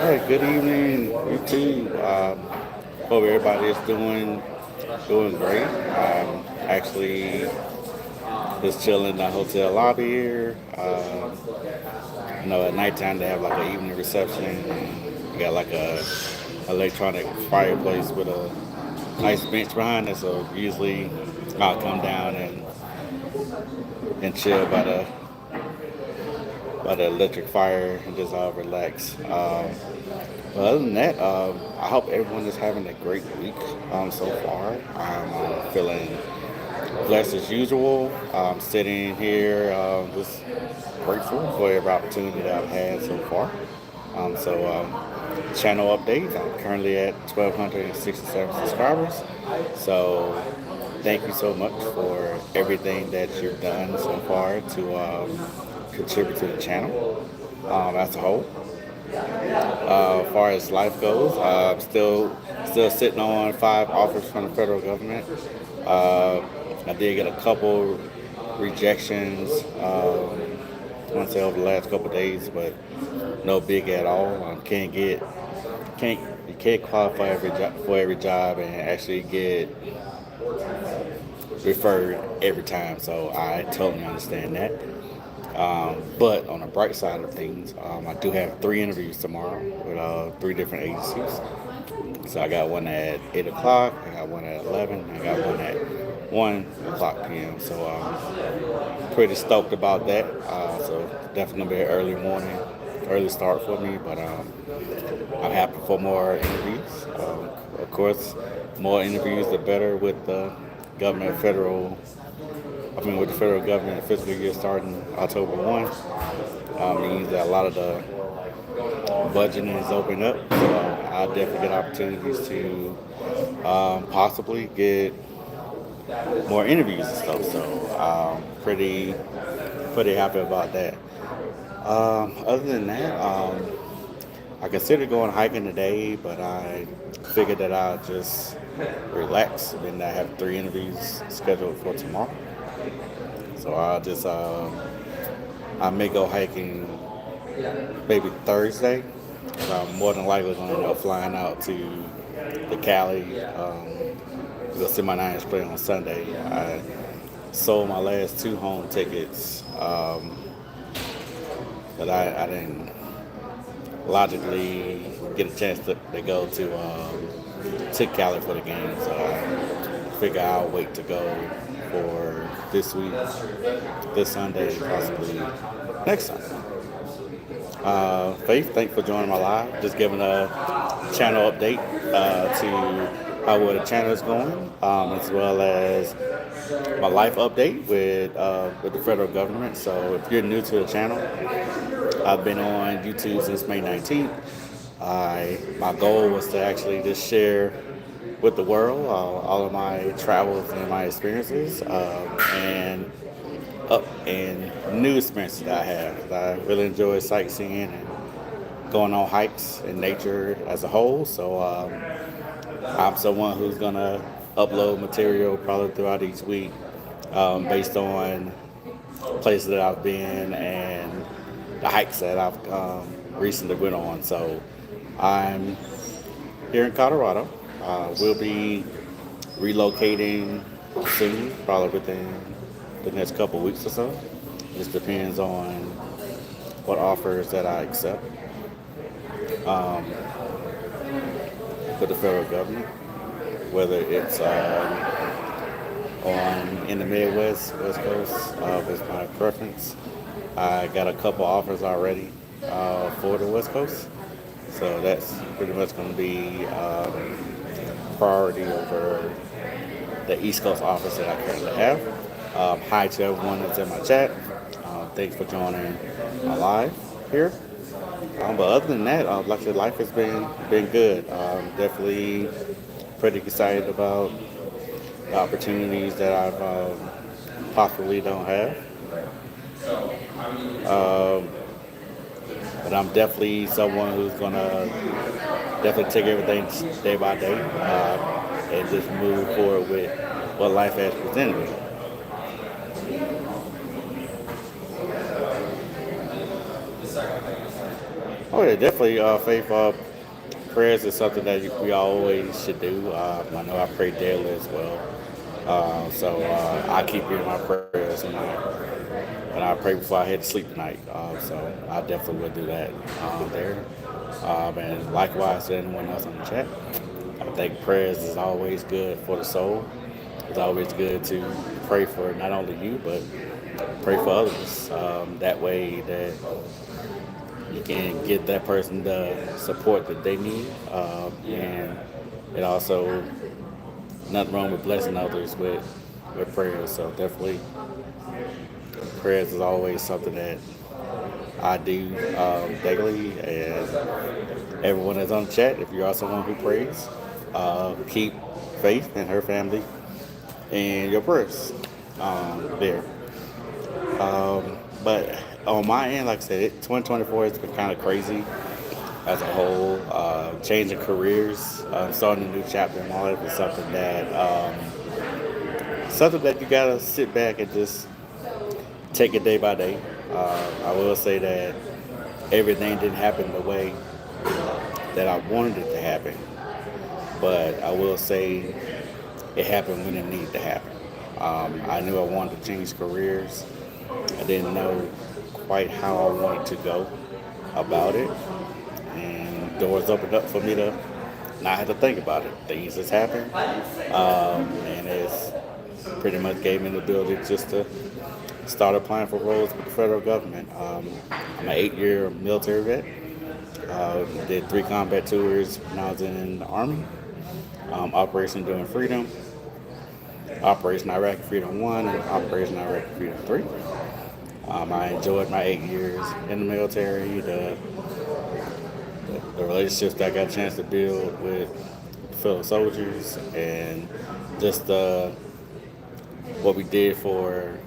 Hey, good evening, YouTube. Hope everybody is doing great. Actually, just chilling in the hotel lobby here. At nighttime they have like an evening reception. We got like a electronic fireplace with a nice bench behind it. So usually I'll come down and chill by the electric fire and just relax. But other than that, I hope everyone is having a great week so far. I'm feeling blessed as usual. Sitting here, just grateful for every opportunity that I've had so far. Channel update. I'm currently at 1,267 subscribers. So, thank you so much for everything that you've done so far to contribute to the channel as a whole. As far as life goes, I'm still sitting on 5 offers from the federal government. Uh, I did get a couple rejections. I want to say over the last couple of days, but no big at all. Can't you can't qualify for every job and actually get referred every time. So I totally understand that. But on the bright side of things, I do have 3 interviews tomorrow with 3 different agencies. So I got one at 8 o'clock, I got one at 11, I got one at 1 o'clock p.m. So pretty stoked about that. So definitely gonna be an early morning, early start for me. But I'm happy for more interviews. Of course, more interviews the better with the government federal. With the federal government fiscal year starting October 1, means that a lot of the budgeting is open up. So I'll definitely get opportunities to possibly get more interviews and stuff. So pretty happy about that. Other than that, I considered going hiking today, but I figured that I'll just relax. And I have 3 interviews scheduled for tomorrow. So I may go hiking maybe Thursday. I'm more than likely going to end up flying out to Cali to go see my Niners play on Sunday. I sold my last 2 home tickets, but I didn't logically get a chance to go to Cali for the game. So I figure I'll wait to go for this week, this Sunday, possibly next Sunday. Faith, thanks for joining my live. Just giving a channel update to how well the channel is going, as well as my life update with the federal government. So if you're new to the channel, I've been on YouTube since May 19th. My goal was to actually just share with the world all of my travels and my experiences, and new experiences that I have. I really enjoy sightseeing and going on hikes in nature as a whole. So I'm someone who's gonna upload material probably throughout each week, based on places that I've been and the hikes that I've recently went on. So I'm here in Colorado. We'll be relocating soon, probably within the next couple of weeks or so. Just depends on what offers that I accept with the federal government, whether it's in the Midwest, West Coast, is my preference. I got a couple offers already for the West Coast, so that's pretty much going to be priority over the East Coast office that I currently have. Hi to everyone that's in my chat. Thanks for joining my live here. But other than that, like I said, life has been good. Definitely pretty excited about the opportunities that I've possibly don't have. But I'm definitely someone who's gonna definitely take everything day by day and just move forward with what life has presented me. Oh yeah, definitely. Faith prayers is something that we always should do. I know I pray daily as well. So I keep you in my prayers when I pray before I head to sleep tonight. So I definitely will do that there. And likewise to anyone else on the chat. I think prayers is always good for the soul. It's always good to pray for not only you, but pray for others. That way that you can get that person the support that they need. And it also, nothing wrong with blessing others with prayers. So definitely prayers is always something that I do daily. And everyone that's on the chat, if you are someone who prays, keep Faith and her family in your prayers there. But on my end, like I said, 2024 has been kind of crazy as a whole. Changing careers, starting a new chapter in my life is something that you gotta sit back and just take it day by day. I will say that everything didn't happen the way that I wanted it to happen, but I will say it happened when it needed to happen. I knew I wanted to change careers. I didn't know quite how I wanted to go about it, and doors opened up for me to not have to think about it. Things just happened, and it's pretty much gave me the ability just to start applying for roles with the federal government. I'm an 8-year military vet. Did 3 combat tours when I was in the Army. Operation Enduring Freedom, Operation Iraqi Freedom 1, and Operation Iraqi Freedom 3. I enjoyed my 8 years in the military, the relationships that I got a chance to build with fellow soldiers, and just what we did for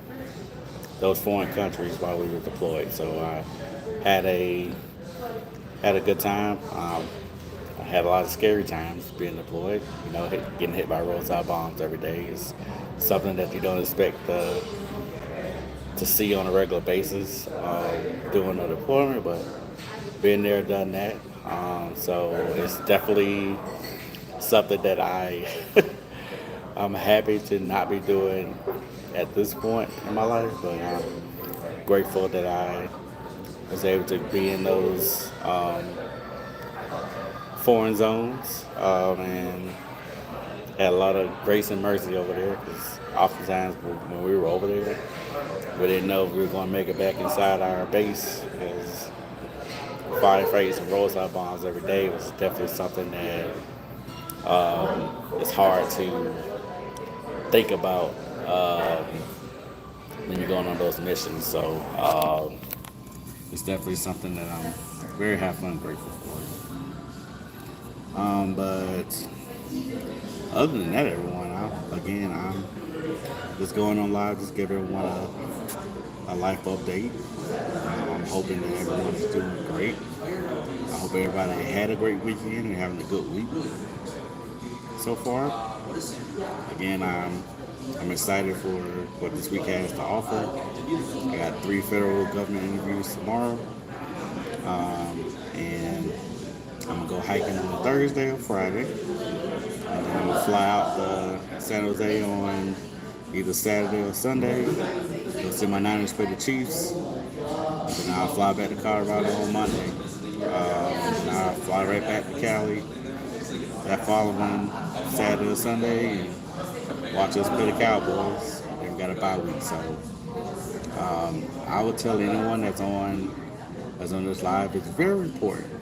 those foreign countries while we were deployed. So I had a good time. I had a lot of scary times being deployed. Getting hit by roadside bombs every day is something that you don't expect to see on a regular basis doing a deployment, but been there, done that. So it's definitely something that I'm happy to not be doing at this point in my life, but I'm grateful that I was able to be in those foreign zones and had a lot of grace and mercy over there, because oftentimes when we were over there, we didn't know if we were going to make it back inside our base, because firefights and roadside bombs every day was definitely something that it's hard to think about when you're going on those missions. So it's definitely something that I'm very happy and grateful for. But other than that, everyone, I'm just going on live, just give everyone a life update. I'm hoping that everyone is doing great. I hope everybody had a great weekend and having a good week so far. Again, I'm excited for what this week has to offer. I got 3 federal government interviews tomorrow, and I'm gonna go hiking on Thursday or Friday, and then I'm gonna fly out to San Jose on either Saturday or Sunday. Go see my Niners play the Chiefs, and then I'll fly back to Colorado on Monday. And I'll fly right back to Cali that following Saturday or Sunday and watch us play the Cowboys. And we got a bye week, so I would tell anyone that's on this live, it's very important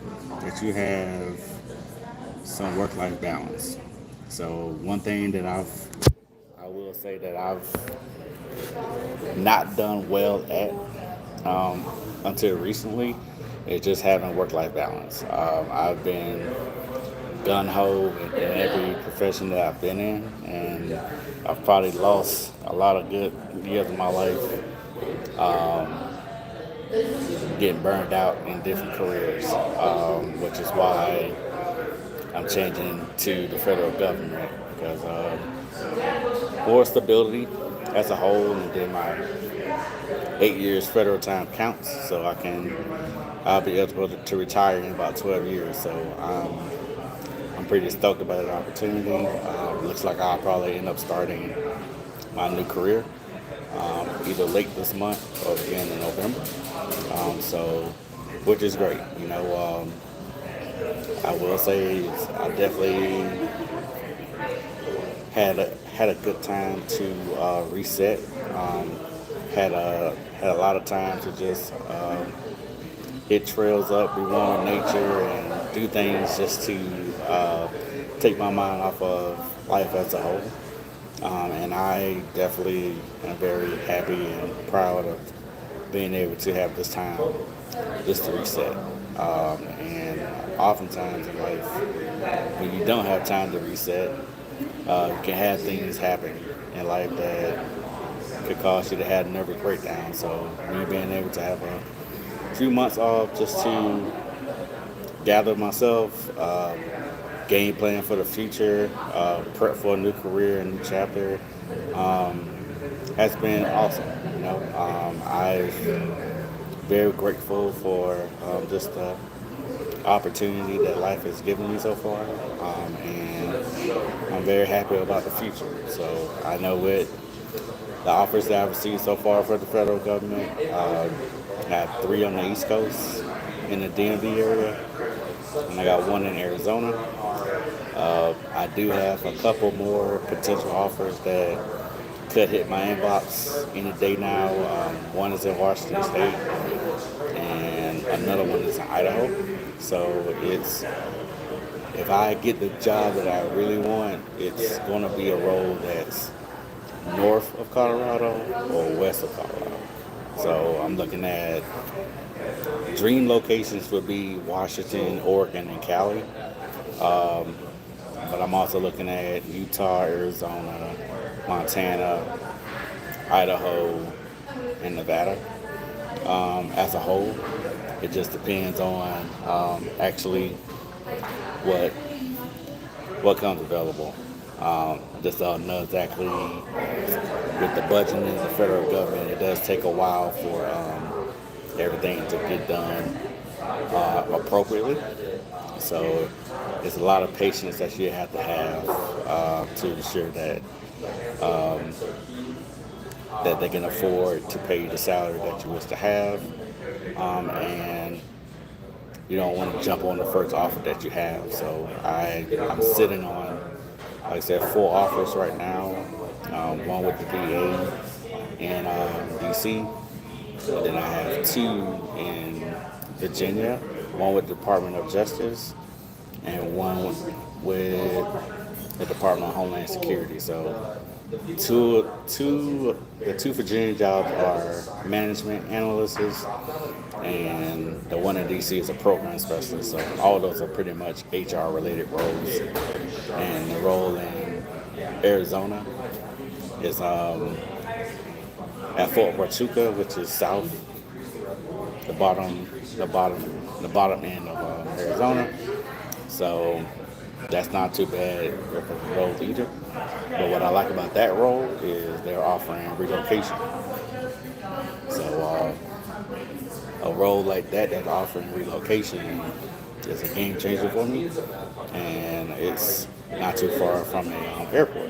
that you have some work-life balance. So one thing that I will say that I've not done well at until recently is just having work-life balance. I've been gun-ho in every profession that I've been in, and I've probably lost a lot of good years of my life getting burned out in different careers, which is why I'm changing to the federal government, because more stability as a whole, and then 8 years federal time counts, so I'll be eligible to retire in about 12 years. So I'm pretty stoked about the opportunity. Looks like I'll probably end up starting my new career either late this month or beginning in November. So, which is great. I will say I definitely had a good time to reset. Had a lot of time to just hit trails up, be one with nature, and do things just to take my mind off of life as a whole. And I definitely am very happy and proud of being able to have this time just to reset. And oftentimes in life, when you don't have time to reset, you can have things happen in life that could cause you to have a nervous breakdown. So me being able to have a few months off just to gather myself, game plan for the future, prep for a new career, a new chapter, has been awesome. I'm very grateful for just the opportunity that life has given me so far, and I'm very happy about the future. So I know with the offers that I've received so far for the federal government, I have 3 on the East Coast in the DMV area, and I got 1 in Arizona. I do have a couple more potential offers that could hit my inbox any day now. One is in Washington State, and another one is in Idaho. So if I get the job that I really want, it's going to be a role that's north of Colorado or west of Colorado. So I'm looking at dream locations would be Washington, Oregon, and Cali. But I'm also looking at Utah, Arizona, Montana, Idaho, and Nevada. As a whole, it just depends on actually what comes available. Just don't know exactly with the budget and the federal government. It does take a while for everything to get done appropriately. So it's a lot of patience that you have to ensure that that they can afford to pay you the salary that you wish to have, and you don't want to jump on the first offer that you have. So I'm sitting on, like I said, 4 offers right now. One with the VA in DC, and then I have 2 in Virginia. One with the Department of Justice, and one with the Department of Homeland Security. So the 2 Virginia jobs are management analysts, and the one in DC is a program specialist. So all of those are pretty much HR related roles. And the role in Arizona is at Fort Huachuca, which is south, the bottom end of Arizona. So that's not too bad of a role either. But what I like about that role is they're offering relocation. So a role like that's offering relocation is a game changer for me, and it's not too far from an airport.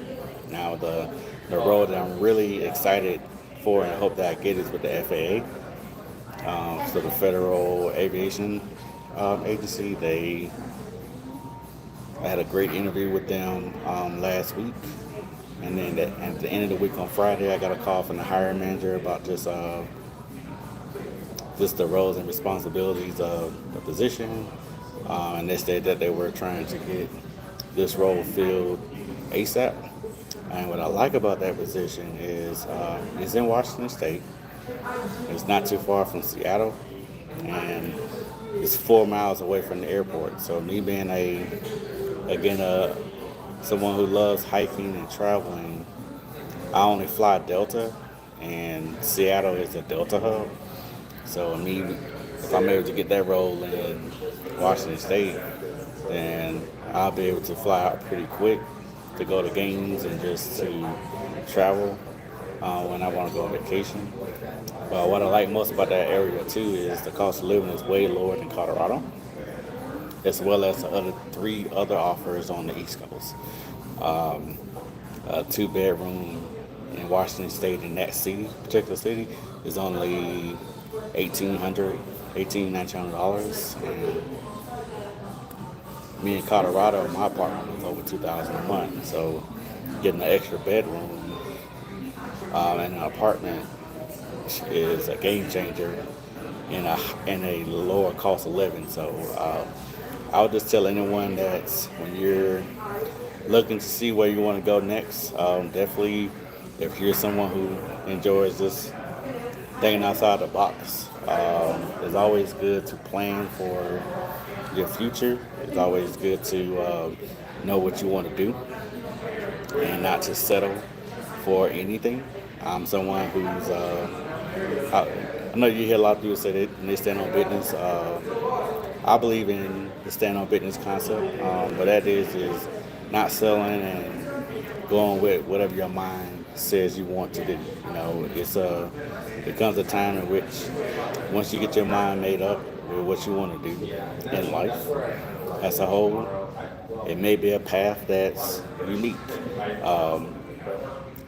Now the role that I'm really excited for and hope that I get is with the FAA. So the Federal Aviation Agency. I had a great interview with them last week, and then at the end of the week on Friday, I got a call from the hiring manager about just the roles and responsibilities of the position, and they said that they were trying to get this role filled ASAP. And what I like about that position is it's in Washington State. It's not too far from Seattle, and it's 4 miles away from the airport. So me being someone who loves hiking and traveling, I only fly Delta, and Seattle is a Delta hub. So if I'm able to get that role in Washington State, then I'll be able to fly out pretty quick to go to games and just to travel when I want to go on vacation. But what I like most about that area too is the cost of living is way lower than Colorado, as well as the other three other offers on the East Coast. Um, a two-bedroom in Washington State in that city, particular city, is only $1,900 and me in Colorado, my apartment was over 2,000 a month. So getting an extra bedroom and an apartment is a game changer in a lower cost of living. So I would just tell anyone that when you're looking to see where you want to go next, definitely if you're someone who enjoys just thinking outside the box, it's always good to plan for your future. It's always good to know what you want to do and not to settle for anything. I'm someone who's, I know you hear a lot of people say they stand on business. I believe in the stand on business concept, but that is not selling and going with whatever your mind says you want to do. You know, it comes a time in which once you get your mind made up with what you want to do in life as a whole, it may be a path that's unique. Um,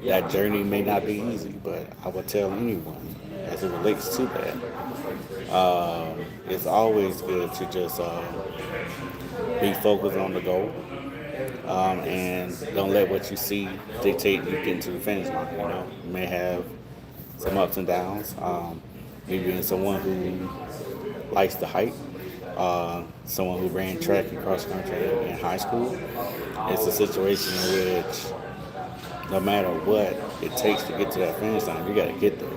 that journey may not be easy, but I would tell anyone as it relates to that, it's always good to just be focused on the goal and don't let what you see dictate you getting to the finish line. You know, you may have some ups and downs. Me being someone who likes to hike, someone who ran track and cross country in high school, it's a situation in which no matter what it takes to get to that finish line, you got to get there.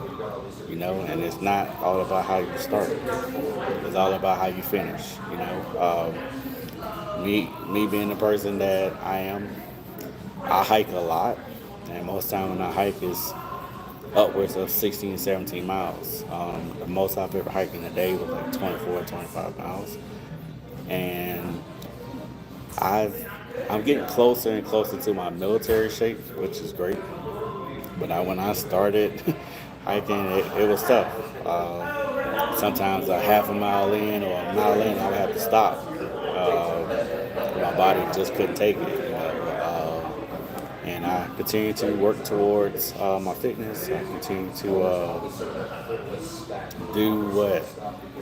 You know, and it's not all about how you start; it's all about how you finish. You know, me being the person that I am, I hike a lot, and most time when I hike is upwards of 16, 17 miles. The most I've ever hiked in a day was like 24, 25 miles, and I'm getting closer and closer to my military shape, which is great. But when I started hiking, it was tough. Sometimes a half a mile in or a mile in, I would have to stop. My body just couldn't take it. You know? And I continue to work towards my fitness. I continue to do what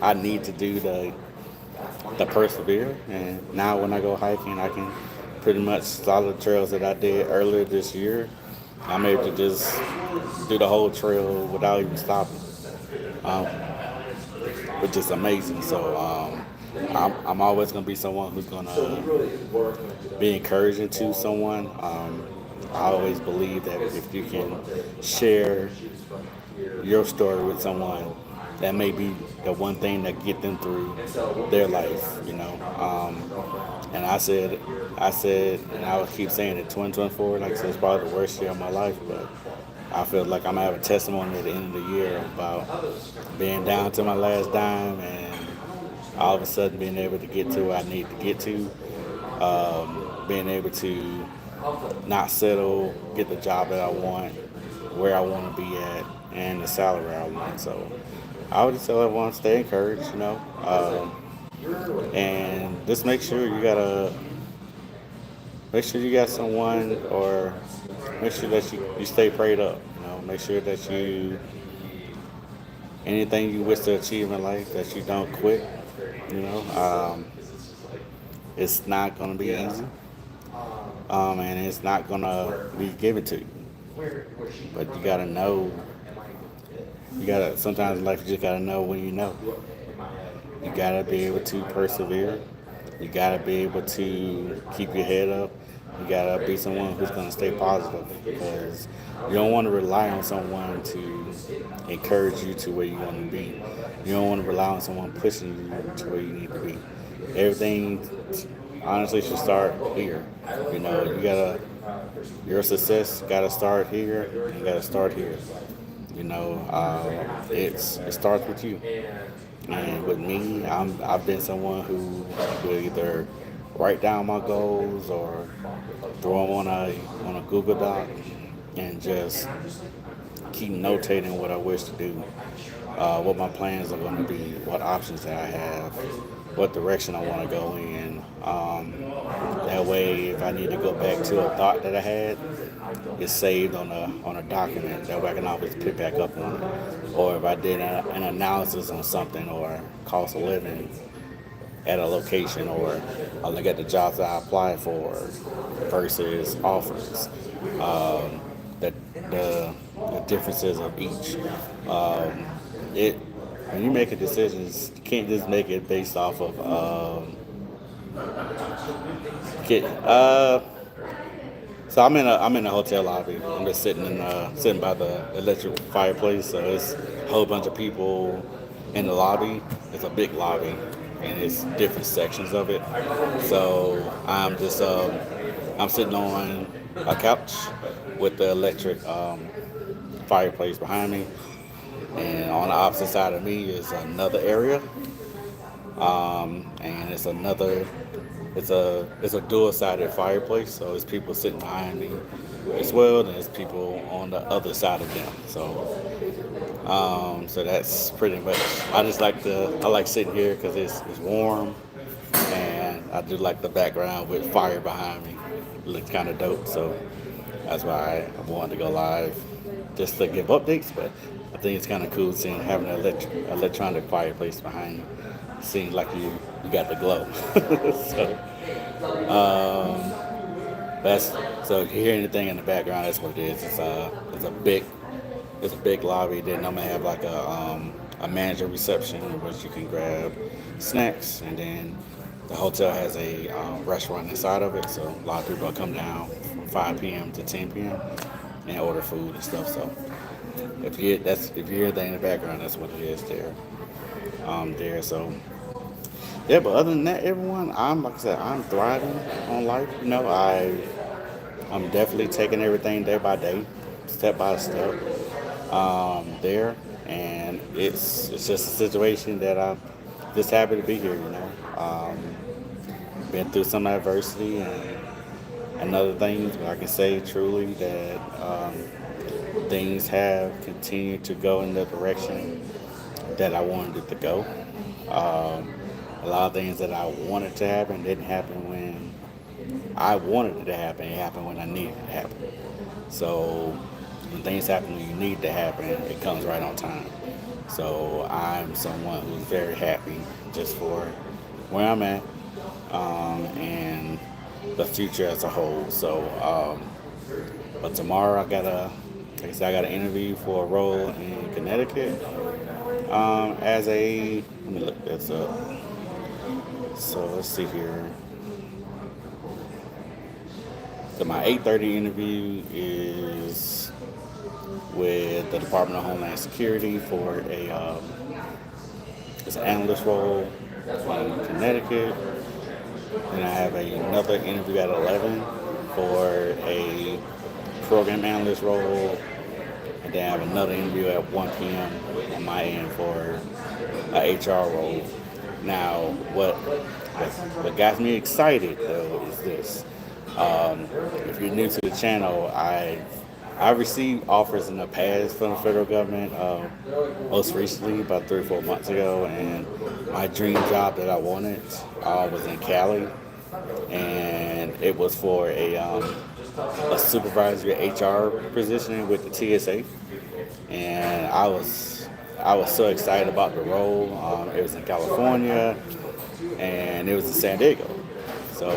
I need to do to persevere. And now when I go hiking, I can pretty much follow the trails that I did earlier this year. I'm able to just do the whole trail without even stopping, um, which is amazing. So I'm always going to be someone who's going to be encouraging to someone. I always believe that if you can share your story with someone, that may be the one thing that get them through their life, you know. And I said, and I would keep saying it, 2024, like I said, it's probably the worst year of my life, but I feel like I'm gonna have a testimony at the end of the year about being down to my last dime and all of a sudden being able to get to where I need to get to, being able to not settle, get the job that I want, where I want to be at, and the salary I want. So I would just tell everyone stay encouraged, you know, and just make sure you got someone, or make sure that you stay prayed up. You know, make sure that anything you wish to achieve in life, that you don't quit. You know, it's not gonna be easy, and it's not gonna be given to you. But you gotta know. You gotta sometimes in life you just gotta know when you know. You gotta be able to persevere. You gotta be able to keep your head up. You gotta be someone who's gonna stay positive because you don't want to rely on someone to encourage you to where you want to be. You don't want to rely on someone pushing you to where you need to be. Everything honestly should start here. You know, your success gotta start here. You gotta start here. You know, it starts with you. And with me, I've been someone who will either write down my goals or throw them on a Google Doc and just keep notating what I wish to do, what my plans are going to be, what options that I have, what direction I want to go in. That way, if I need to go back to a thought that I had, it's saved on a document. That way, I can always pick back up on it. Or if I did an analysis on something or cost of living at a location, or I look at the jobs that I applied for versus offers. The, the differences of each. Um, it when you make a decision, you can't just make it based off of get. So I'm in a hotel lobby. I'm just sitting by the electric fireplace. So it's a whole bunch of people in the lobby. It's a big lobby, and it's different sections of it. So I'm sitting on a couch with the electric fireplace behind me, and on the opposite side of me is another area, and it's a dual-sided fireplace, so it's people sitting behind me as well, and there's people on the other side of them. So that's pretty much. I like sitting here because it's warm, and I do like the background with fire behind me. It looks kind of dope, so that's why I wanted to go live just to give updates. But I think it's kind of cool seeing having an electronic fireplace behind you. Seems like you got the glow. so that's so if you hear anything in the background, that's what it is. It's a big lobby. Then I'm gonna have like a manager reception in which you can grab snacks, and then the hotel has a restaurant inside of it. So a lot of people will come down from 5 p.m. to 10 p.m. and order food and stuff. So if you hear anything in the background, that's what it is there. There. So yeah, but other than that, everyone, like I said, I'm thriving on life. I'm definitely taking everything day by day, step by step. There, and it's just a situation that I'm just happy to be here. Been through some adversity and other things, but I can say truly that things have continued to go in the direction that I wanted it to go. A lot of things that I wanted to happen didn't happen when I wanted it to happen. It happened when I needed it to happen. So when things happen when you need to happen, it comes right on time. So I'm someone who's very happy just for where I'm at, and the future as a whole. But tomorrow like I said, I got an interview for a role in Connecticut, let me look this up. So let's see here. So my 8:30 interview is with the Department of Homeland Security for it's an analyst role in Connecticut. And I have another interview at 11 for a program analyst role. And then I have another interview at 1 p.m. on my end for a HR role. Now, what got me excited though is this. If you're new to the channel, I received offers in the past from the federal government, most recently about 3 or 4 months ago, and my dream job that I wanted was in Cali, and it was for a supervisory HR position with the TSA, and I was so excited about the role. It was in California, and it was in San Diego. So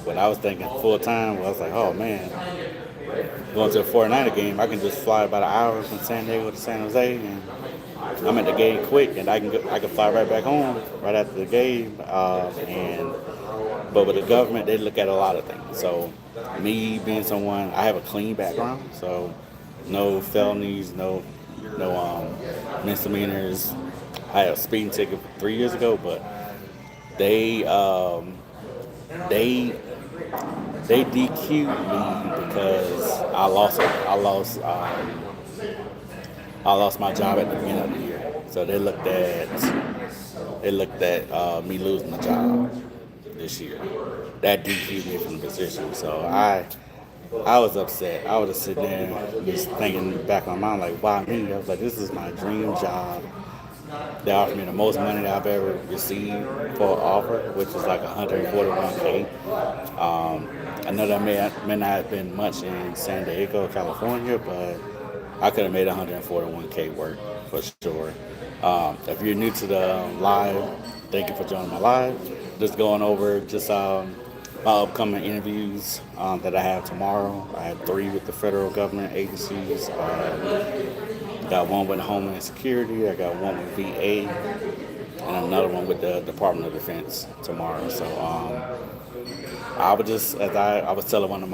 when I was thinking full time, I was like, oh man, going to a 49er game, I can just fly about an hour from San Diego to San Jose, and I'm at the game quick, and I can fly right back home right after the game. But with the government, they look at a lot of things. So me being someone, I have a clean background, so no felonies, no misdemeanors. I had a speeding ticket 3 years ago, but they DQ'd me because I lost my job at the beginning of the year. So they looked at me losing the job this year. That DQ'd me from the position. So I was upset. I was just sitting there just thinking back in my mind, like, why me? I was like, this is my dream job. They offered me the most money that I've ever received for an offer, which is like 141K. I know that may not have been much in San Diego, California, but I could have made 141K work for sure. If you're new to the live, thank you for joining my live. Just going over just my upcoming interviews that I have tomorrow. I have 3 with the federal government agencies. Got one with Homeland Security. I got one with VA, and another one with the Department of Defense tomorrow. So I was just as I was telling one of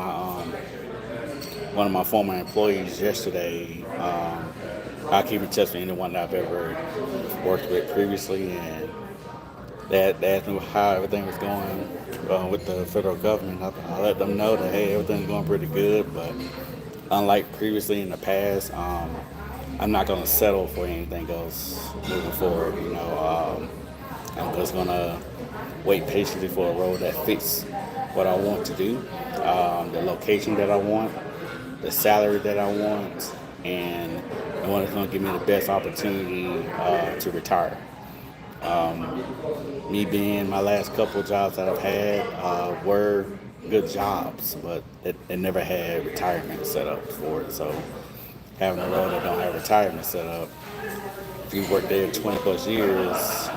my former employees yesterday. I keep in touch with anyone that I've ever worked with previously, and they asked me how everything was going with the federal government. I let them know that hey, everything's going pretty good, but unlike previously in the past, I'm not going to settle for anything else moving forward. I'm just going to wait patiently for a role that fits what I want to do, the location that I want, the salary that I want, and the one that's going to give me the best opportunity to retire. Me being my last couple of jobs that I've had were good jobs, but it never had retirement set up for it. So having a role that don't have retirement set up, if you work there 20 plus years,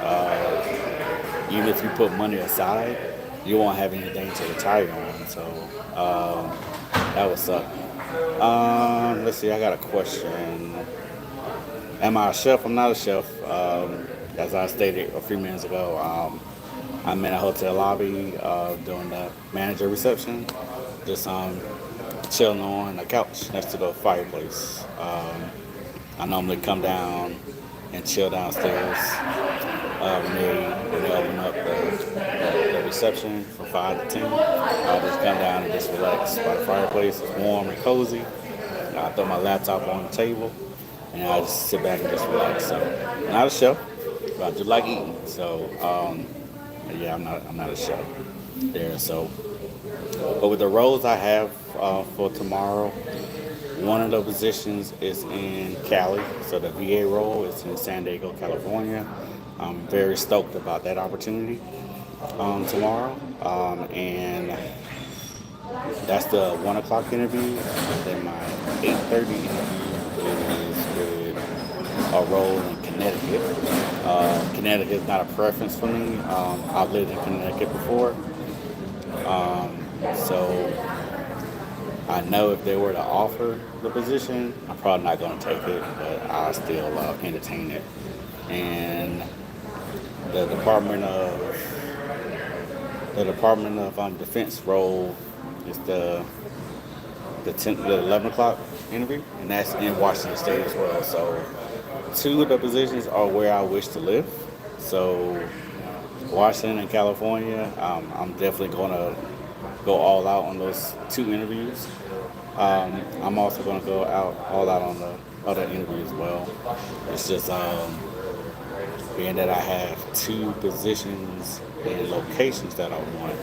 even if you put money aside, you won't have anything to retire on. So that would suck. Let's see, I got a question. Am I a chef? I'm not a chef. As I stated a few minutes ago, I'm in a hotel lobby doing the manager reception, just chilling on a couch next to the fireplace. I normally come down and chill downstairs when they open up the reception from 5 to 10. I'll just come down and just relax by the fireplace. It's warm and cozy. I throw my laptop on the table and I just sit back and just relax. So, not a chef, but I do like eating. So, yeah, I'm not a chef there. So, but with the roles I have for tomorrow, one of the positions is in Cali. So the VA role is in San Diego, California. I'm very stoked about that opportunity tomorrow. And that's the 1 o'clock interview. And then my 8:30 interview is with a role in Connecticut. Connecticut is not a preference for me. I've lived in Connecticut before. So I know if they were to offer the position, I'm probably not going to take it, but I'll still entertain it. And the Department of Defense role is the 11 o'clock interview, and that's in Washington State as well. So 2 of the positions are where I wish to live. So Washington and California, I'm definitely going to go all out on those 2 interviews. I'm also going to go all out on the other interview as well. It's just being that I have 2 positions and locations that I want.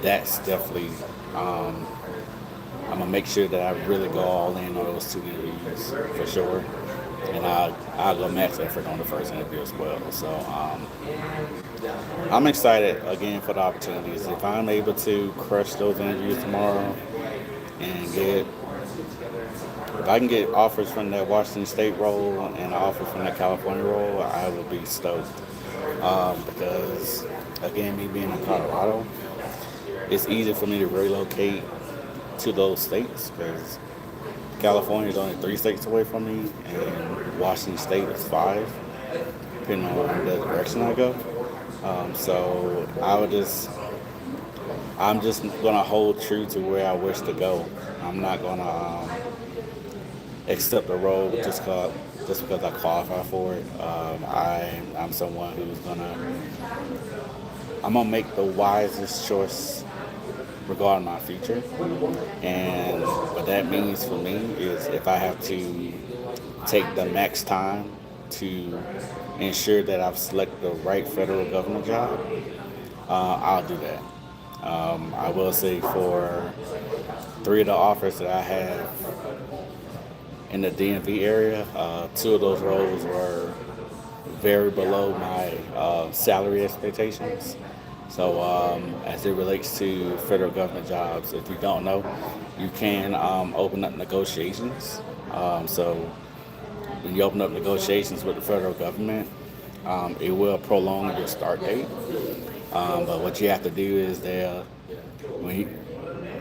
That's definitely I'm gonna make sure that I really go all in on those 2 interviews for sure, and I'll go max effort on the first interview as well. So I'm excited again for the opportunities. If I'm able to crush those interviews tomorrow and if I can get offers from that Washington State role and an offer from that California role, I will be stoked. Because again, me being in Colorado, it's easy for me to relocate to those states because California is only 3 states away from me, and Washington State is 5, depending on the direction I go. So I'm just gonna hold true to where I wish to go. I'm not gonna accept a role just because I qualify for it. I'm someone I'm gonna make the wisest choice regarding my future, and what that means for me is if I have to take the max time to ensure that I've selected the right federal government job, I'll do that. I will say for three of the offers that I have in the DMV area, two of those roles were very below my salary expectations. So, as it relates to federal government jobs, if you don't know, you can open up negotiations. So, when you open up negotiations with the federal government, it will prolong your start date. But what you have to do is when you,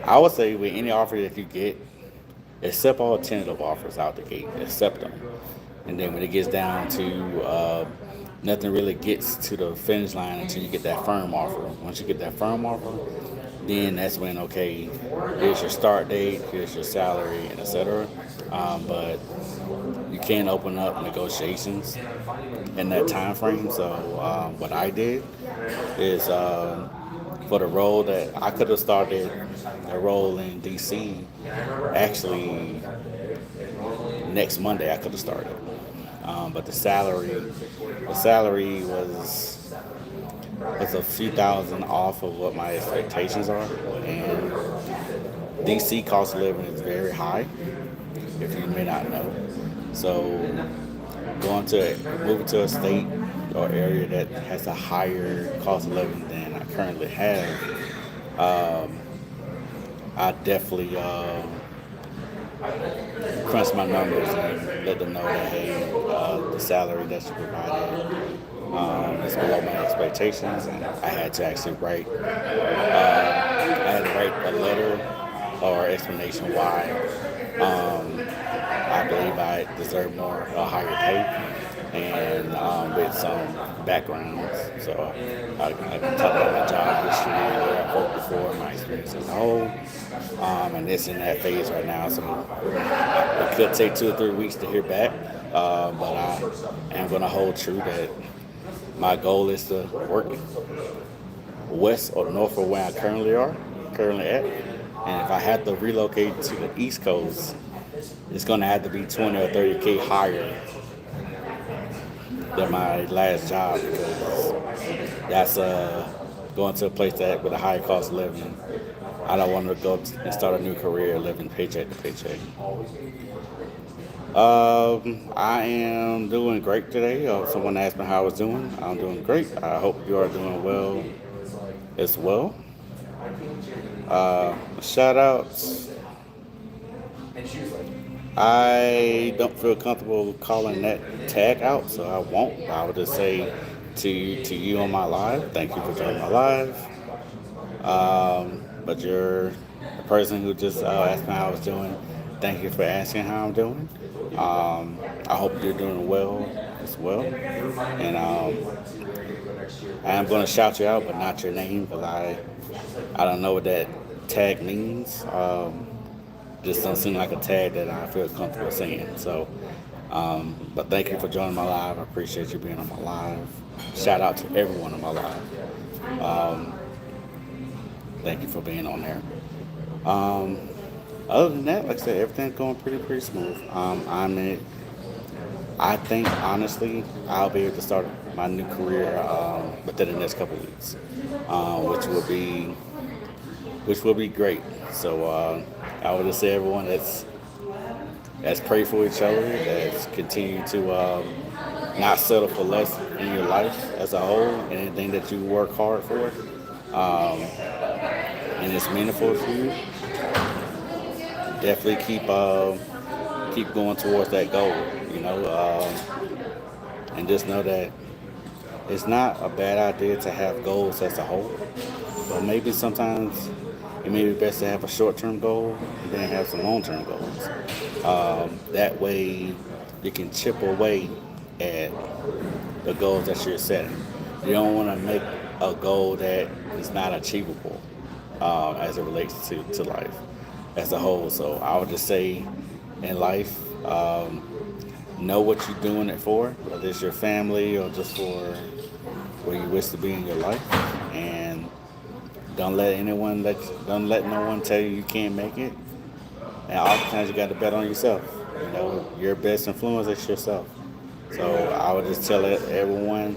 I would say with any offer that you get, accept all tentative offers out the gate, accept them. And then when it gets down to nothing really gets to the finish line until you get that firm offer. Once you get that firm offer, then that's when, okay, here's your start date, here's your salary, and etc. But you can't open up negotiations in that time frame. So what I did is for the role that I could have started a role in DC, actually next Monday I could have started. But the salary was a few thousand off of what my expectations are, and DC cost of living is very high, if you may not know. So moving to a state or area that has a higher cost of living than I currently have, um, I definitely crunch my numbers and let them know that hey, the salary that you provided is below my expectations, and I had to actually I had to write a letter or explanation why I believe I deserve more, a higher pay, and with some backgrounds. So I can talk about my job history, where I've worked before, my experience as a whole, and it's in that phase right now. So it could take 2 or 3 weeks to hear back, but I am going to hold true that my goal is to work west or north of where I currently at. And if I have to relocate to the East Coast, it's going to have to be 20 or 30K higher than my last job, because that's going to a place that with a higher cost of living. I don't want to go and start a new career living paycheck to paycheck. I am doing great today. Someone asked me how I was doing. I'm doing great. I hope you are doing well as well. Shout outs. I don't feel comfortable calling that tag out, so I won't. I would just say to you on my live, thank you for joining my live. But you're the person who just asked me how I was doing. Thank you for asking how I'm doing. I hope you're doing well as well. And I am going to shout you out, but not your name, because I don't know what that tag means. Just don't seem like a tag that I feel comfortable saying. So, but thank you for joining my live. I appreciate you being on my live. Shout out to everyone on my live. Thank you for being on there. Other than that, like I said, everything's going pretty smooth. I think honestly, I'll be able to start my new career within the next couple of weeks, which will be great. So I would just say everyone that's pray for each other, that's continue to not settle for less in your life as a whole, and anything that you work hard for, and it's meaningful to you. Definitely keep going towards that goal. And just know that it's not a bad idea to have goals as a whole, but maybe sometimes it may be best to have a short-term goal and then have some long-term goals. That way, you can chip away at the goals that you're setting. You don't want to make a goal that is not achievable as it relates to life as a whole. So I would just say in life, know what you're doing it for, whether it's your family or just for where you wish to be in your life, and don't let no one tell you can't make it. And oftentimes you got to bet on yourself. Your best influence is yourself. So I would just tell everyone,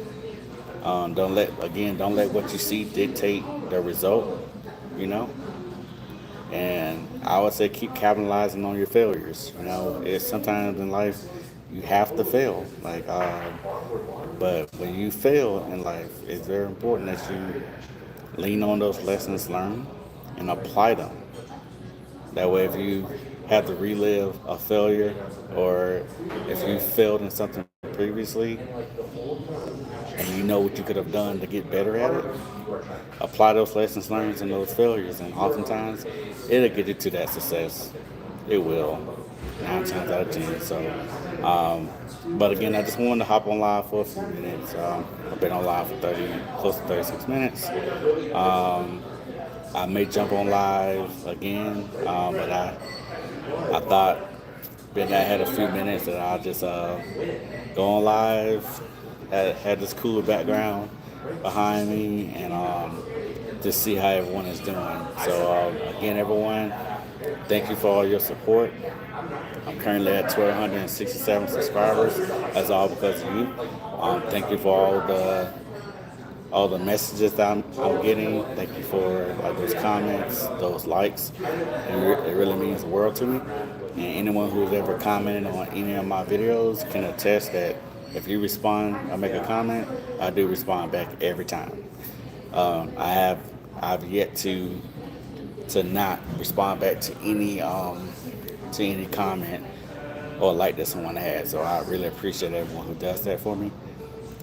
don't let what you see dictate the result. you know. And I would say keep capitalizing on your failures. You know, it's sometimes in life you have to fail. But when you fail in life, it's very important that you lean on those lessons learned and apply them. That way, if you have to relive a failure or if you failed in something previously and you know what you could have done to get better at it, apply those lessons learned and those failures, and oftentimes it'll get you to that success. It will, 9 times out of 10. But again, I just wanted to hop on live for a few minutes. I've been on live for close to 36 minutes. I may jump on live again, but I thought, being that I had a few minutes, that I'll just go on live. Had this cooler background behind me, and just see how everyone is doing. So again, everyone, thank you for all your support. I'm currently at 1,267 subscribers. That's all because of you. Thank you for all the messages that I'm getting. Thank you for those comments, those likes. It really means the world to me. And anyone who's ever commented on any of my videos can attest that if you respond or make a comment, I do respond back every time. I've yet to not respond back to any comment or like that someone had. So I really appreciate everyone who does that for me.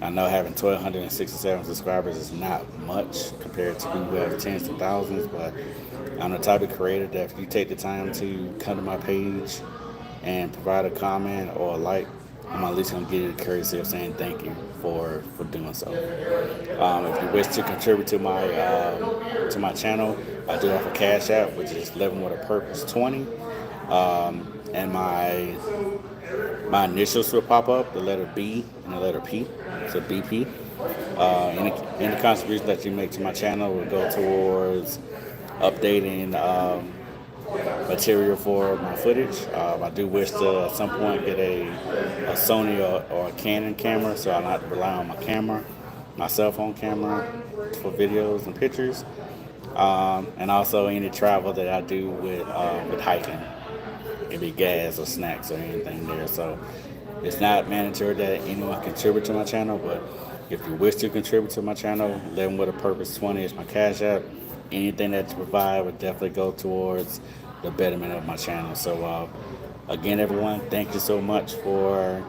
I know having 1,267 subscribers is not much compared to people who have tens of thousands, but I'm the type of creator that if you take the time to come to my page and provide a comment or a like, I'm at least going to give you the courtesy of saying thank you for doing so. If you wish to contribute to my channel, I do have a Cash App, which is Living with a Purpose 20. And my initials will pop up, the letter B and the letter P, so BP. Any contribution that you make to my channel will go towards updating material for my footage. I do wish to at some point get a Sony or a Canon camera, so I don't have to rely on my cell phone camera for videos and pictures. And also any travel that I do with hiking. It be gas or snacks or anything there. So it's not mandatory that anyone contribute to my channel, but if you wish to contribute to my channel, Living with a Purpose 20 is my Cash App. Anything that you provide would definitely go towards the betterment of my channel. So again, everyone, thank you so much for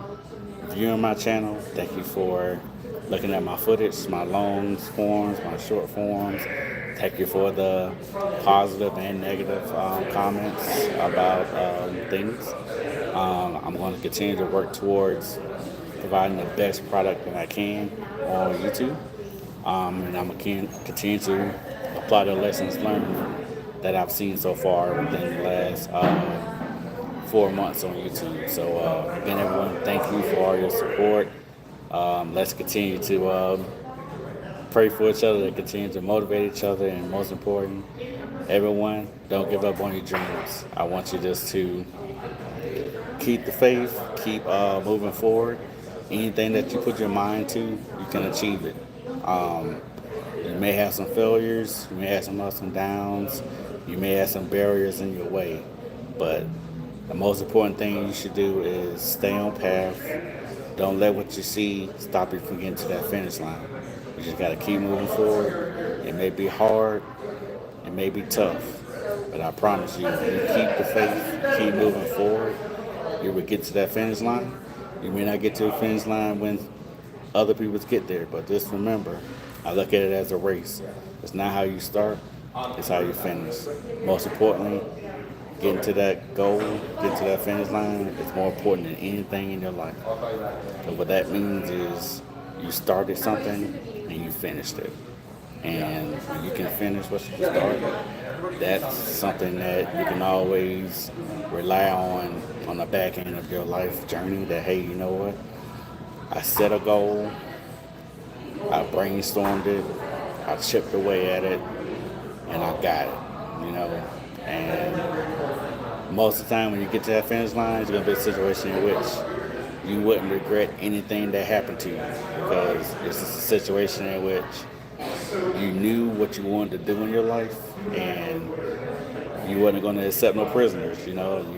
viewing my channel. Thank you for looking at my footage, my long forms, my short forms. Thank you for the positive and negative comments about things. I'm going to continue to work towards providing the best product that I can on YouTube. And I'm going to continue to apply the lessons learned that I've seen so far within the last 4 months on YouTube. So again, everyone, thank you for all your support. Let's continue to pray for each other, to continue to motivate each other, and most important, everyone, don't give up on your dreams. I want you just to keep the faith, keep moving forward. Anything that you put your mind to, you can achieve it. You may have some failures, you may have some ups and downs, you may have some barriers in your way, but the most important thing you should do is stay on path. Don't let what you see stop you from getting to that finish line. You just got to keep moving forward. It may be hard, it may be tough, but I promise you, if you keep the faith, keep moving forward, you will get to that finish line. You may not get to the finish line when other people get there, but just remember, I look at it as a race. It's not how you start, it's how you finish. Most importantly, getting to that goal, getting to that finish line is more important than anything in your life. So what that means is you started something and you finished it. And when you can finish what you started, that's something that you can always rely on the back end of your life journey, that, hey, you know what? I set a goal, I brainstormed it, I chipped away at it, and I got it, you know. And most of the time when you get to that finish line, it's going to be a situation in which you wouldn't regret anything that happened to you, because it's a situation in which you knew what you wanted to do in your life, and you wasn't going to accept no prisoners. You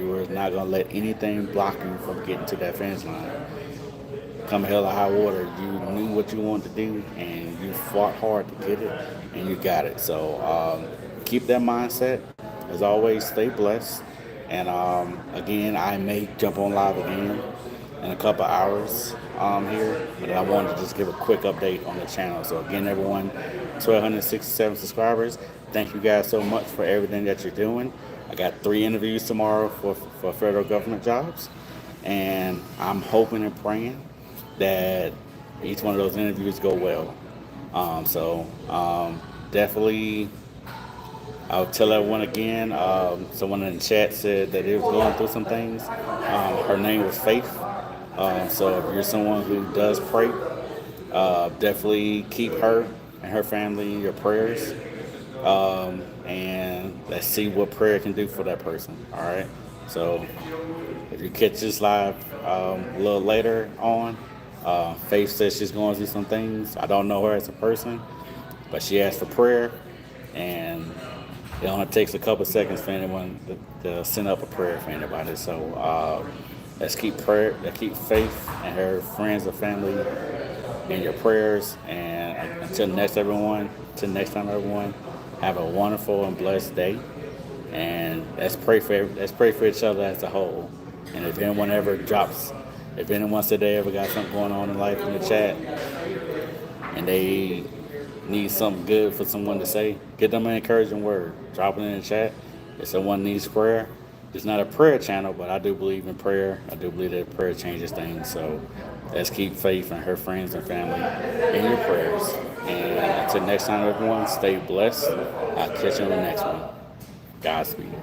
were not going to let anything block you from getting to that finish line. Come hell or high water, you knew what you wanted to do, and you fought hard to get it, and you got it. So keep that mindset. As always, stay blessed. And again, I may jump on live again in a couple hours here, but I wanted to just give a quick update on the channel. So again, everyone, 1,267 subscribers. Thank you guys so much for everything that you're doing. I got 3 interviews tomorrow for federal government jobs, and I'm hoping and praying that each one of those interviews go well. Definitely, I'll tell everyone again. Someone in the chat said that they was going through some things. Her name was Faith. So if you're someone who does pray, definitely keep her and her family in your prayers. And let's see what prayer can do for that person. All right. So if you catch this live a little later on, Faith says she's going through some things. I don't know her as a person, but she asked for prayer, and it only takes a couple seconds for anyone to send up a prayer for anybody. So let's keep Faith and her friends and family in your prayers. And until next time, everyone, have a wonderful and blessed day. And let's pray for each other as a whole. And if anyone said they ever got something going on in life in the chat, and they need something good for someone to say, give them an encouraging word. Drop it in the chat. If someone needs prayer, it's not a prayer channel, but I do believe in prayer. I do believe that prayer changes things. So let's keep Faith and her friends and family in your prayers. And until next time, everyone, stay blessed. I'll catch you on the next one. Godspeed.